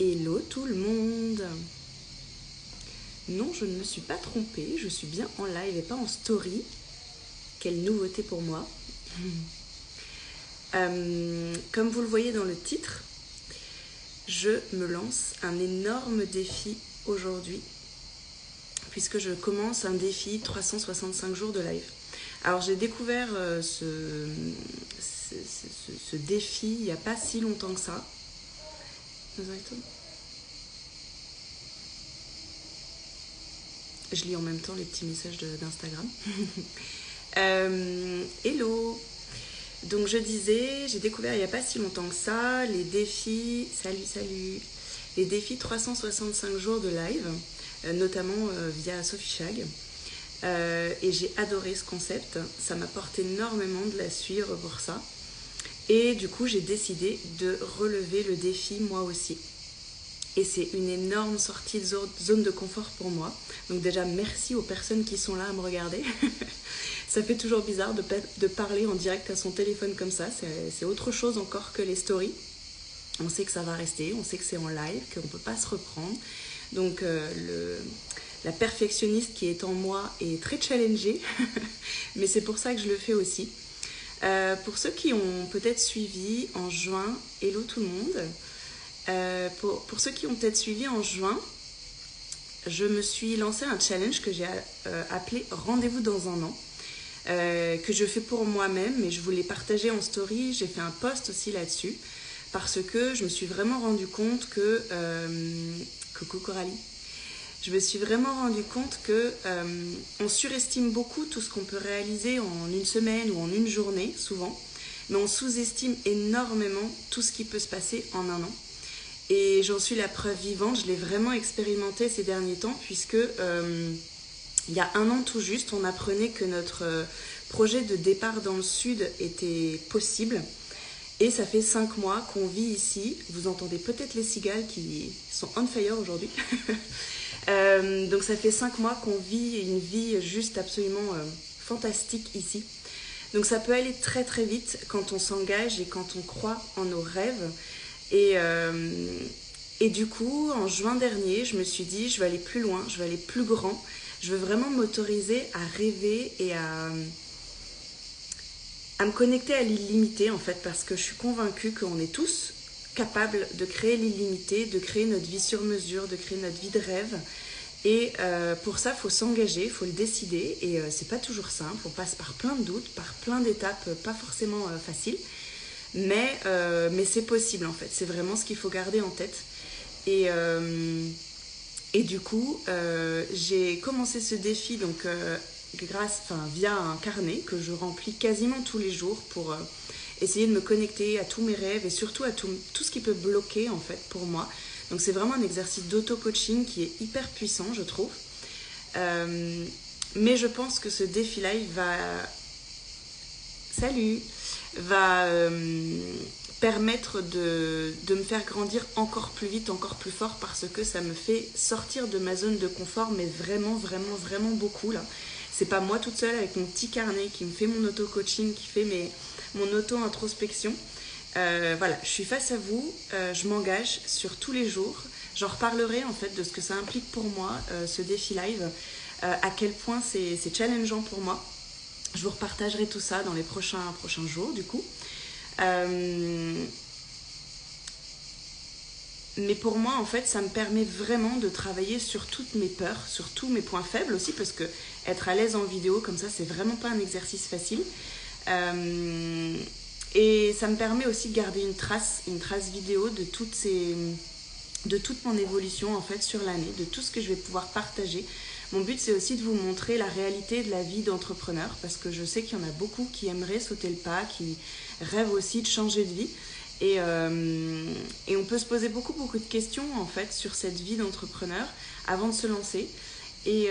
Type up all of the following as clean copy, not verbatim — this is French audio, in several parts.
Hello tout le monde. Non, je ne me suis pas trompée, je suis bien en live et pas en story. Quelle nouveauté pour moi. Comme vous le voyez dans le titre, je me lance un énorme défi aujourd'hui, puisque je commence un défi 365 jours de live. Alors j'ai découvert ce défi il n'y a pas si longtemps que ça. Je lis en même temps les petits messages d'Instagram. Hello. Donc je disais, j'ai découvert il n'y a pas si longtemps que ça les défis, salut, les défis 365 jours de live, notamment via Sophie Chag. Et j'ai adoré ce concept, ça m'apporte énormément de la suivre pour ça. Et du coup, j'ai décidé de relever le défi moi aussi. Et c'est une énorme sortie de zone de confort pour moi. Donc déjà, merci aux personnes qui sont là à me regarder. Ça fait toujours bizarre de parler en direct à son téléphone comme ça. C'est autre chose encore que les stories. On sait que ça va rester, on sait que c'est en live, qu'on ne peut pas se reprendre. Donc la perfectionniste qui est en moi est très challengée. Mais c'est pour ça que je le fais aussi. Pour ceux qui ont peut-être suivi en juin, hello tout le monde. Pour ceux qui ont peut-être suivi en juin, je me suis lancé un challenge que j'ai appelé Rendez-vous dans un an, que je fais pour moi-même, mais je voulais partager en story. J'ai fait un post aussi là-dessus, parce que je me suis vraiment rendu compte que... coucou Coralie. Je me suis vraiment rendu compte que on surestime beaucoup tout ce qu'on peut réaliser en une semaine ou en une journée, souvent, mais on sous-estime énormément tout ce qui peut se passer en un an. Et j'en suis la preuve vivante, je l'ai vraiment expérimenté ces derniers temps, puisque il y a un an tout juste, on apprenait que notre projet de départ dans le sud était possible. Et ça fait 5 mois qu'on vit ici. Vous entendez peut-être les cigales qui sont on fire aujourd'hui. Donc ça fait 5 mois qu'on vit une vie juste absolument fantastique ici. Donc ça peut aller très très vite quand on s'engage et quand on croit en nos rêves. Et du coup, en juin dernier, je me suis dit, je vais aller plus loin, je vais aller plus grand. Je veux vraiment m'autoriser à rêver et à me connecter à l'illimité, en fait, parce que je suis convaincue qu'on est tous capables de créer l'illimité, de créer notre vie sur mesure, de créer notre vie de rêve. Et pour ça, il faut s'engager, il faut le décider. Et c'est pas toujours simple, on passe par plein de doutes, par plein d'étapes pas forcément faciles. Mais c'est possible, en fait. C'est vraiment ce qu'il faut garder en tête. Et du coup, j'ai commencé ce défi donc, via un carnet que je remplis quasiment tous les jours pour essayer de me connecter à tous mes rêves et surtout à tout ce qui peut bloquer, en fait, pour moi. Donc c'est vraiment un exercice d'auto-coaching qui est hyper puissant, je trouve. Mais je pense que ce défi live va permettre de me faire grandir encore plus vite, encore plus fort, parce que ça me fait sortir de ma zone de confort, mais vraiment, vraiment, vraiment beaucoup là. C'est pas moi toute seule avec mon petit carnet qui me fait mon auto-coaching, qui fait mon auto-introspection. Voilà, je suis face à vous, je m'engage sur tous les jours. J'en reparlerai en fait de ce que ça implique pour moi, ce défi live, à quel point c'est challengeant pour moi. Je vous repartagerai tout ça dans les prochains jours du coup. Mais pour moi, en fait, ça me permet vraiment de travailler sur toutes mes peurs, sur tous mes points faibles aussi, parce que être à l'aise en vidéo comme ça, c'est vraiment pas un exercice facile. Et ça me permet aussi de garder une trace vidéo de toute mon évolution en fait sur l'année, de tout ce que je vais pouvoir partager. Mon but, c'est aussi de vous montrer la réalité de la vie d'entrepreneur, parce que je sais qu'il y en a beaucoup qui aimeraient sauter le pas, qui rêvent aussi de changer de vie. Et on peut se poser beaucoup de questions en fait sur cette vie d'entrepreneur avant de se lancer. Et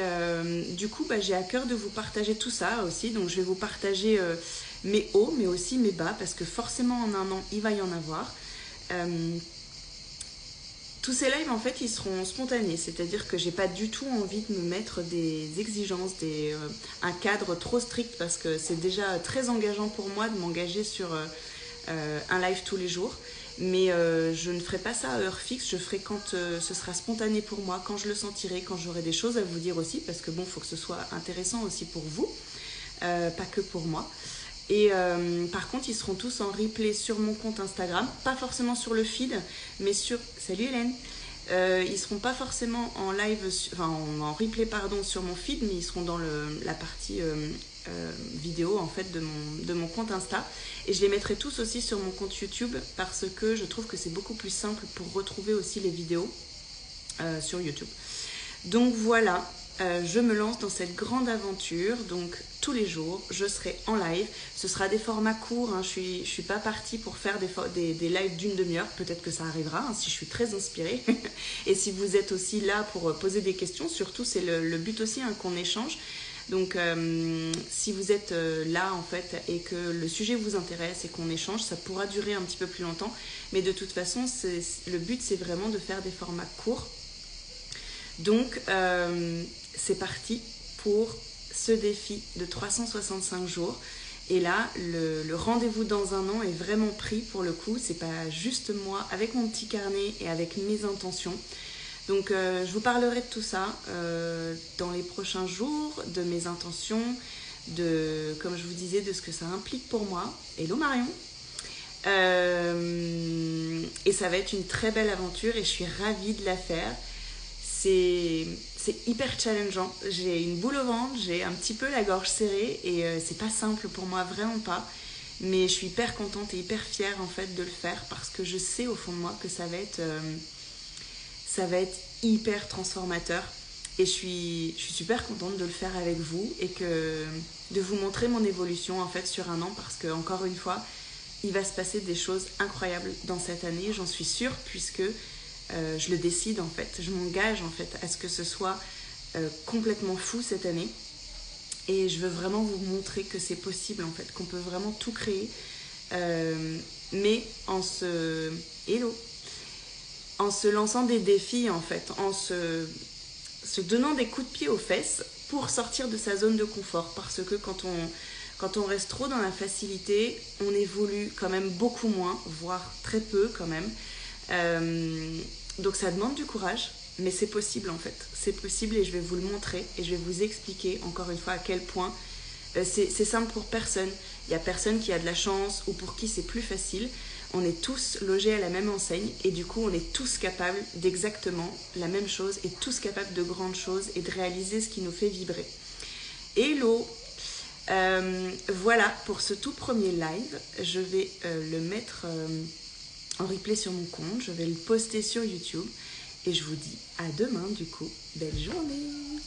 du coup, j'ai à cœur de vous partager tout ça aussi. Donc je vais vous partager mes hauts, mais aussi mes bas, parce que forcément en un an, il va y en avoir. Tous ces lives, en fait, ils seront spontanés. C'est-à-dire que j'ai pas du tout envie de me mettre des exigences, un cadre trop strict, parce que c'est déjà très engageant pour moi de m'engager sur un live tous les jours. Mais je ne ferai pas ça à heure fixe, je ferai quand ce sera spontané pour moi, quand je le sentirai, quand j'aurai des choses à vous dire aussi, parce que bon, il faut que ce soit intéressant aussi pour vous, pas que pour moi. Et par contre, ils seront tous en replay sur mon compte Instagram, pas forcément sur le feed, mais sur... Salut Hélène. Ils seront pas forcément en live, enfin en replay pardon, sur mon feed, mais ils seront dans la partie vidéo en fait de mon compte Insta. Et je les mettrai tous aussi sur mon compte YouTube parce que je trouve que c'est beaucoup plus simple pour retrouver aussi les vidéos sur YouTube. Donc voilà, je me lance dans cette grande aventure. Donc tous les jours, je serai en live. Ce sera des formats courts. Hein. Je suis pas partie pour faire des lives d'une demi-heure. Peut-être que ça arrivera hein, si je suis très inspirée. Et si vous êtes aussi là pour poser des questions, surtout c'est le but aussi hein, qu'on échange. Donc si vous êtes là en fait et que le sujet vous intéresse et qu'on échange, ça pourra durer un petit peu plus longtemps. Mais de toute façon, le but c'est vraiment de faire des formats courts. Donc c'est parti pour ce défi de 365 jours. Et là, le rendez-vous dans un an est vraiment pris pour le coup. C'est pas juste moi avec mon petit carnet et avec mes intentions. Donc je vous parlerai de tout ça dans les prochains jours, de mes intentions, comme je vous disais, de ce que ça implique pour moi. Hello Marion. Et ça va être une très belle aventure et je suis ravie de la faire. C'est hyper challengeant. J'ai une boule au ventre, j'ai un petit peu la gorge serrée et c'est pas simple pour moi, vraiment pas. Mais je suis hyper contente et hyper fière en fait de le faire parce que je sais au fond de moi que ça va être hyper transformateur. Et je suis super contente de le faire avec vous et de vous montrer mon évolution en fait sur un an parce que encore une fois, il va se passer des choses incroyables dans cette année, j'en suis sûre puisque je le décide en fait, je m'engage en fait à ce que ce soit complètement fou cette année et je veux vraiment vous montrer que c'est possible en fait, qu'on peut vraiment tout créer mais en se lançant des défis en fait, en se donnant des coups de pied aux fesses pour sortir de sa zone de confort parce que quand on reste trop dans la facilité, on évolue quand même beaucoup moins, voire très peu quand même. Donc ça demande du courage, mais c'est possible en fait. C'est possible et je vais vous le montrer et je vais vous expliquer encore une fois à quel point c'est simple pour personne. Il n'y a personne qui a de la chance ou pour qui c'est plus facile. On est tous logés à la même enseigne et du coup on est tous capables d'exactement la même chose et tous capables de grandes choses et de réaliser ce qui nous fait vibrer. Hello! Voilà pour ce tout premier live. Je vais le mettre en replay sur mon compte. Je vais le poster sur YouTube. Et je vous dis à demain du coup. Belle journée!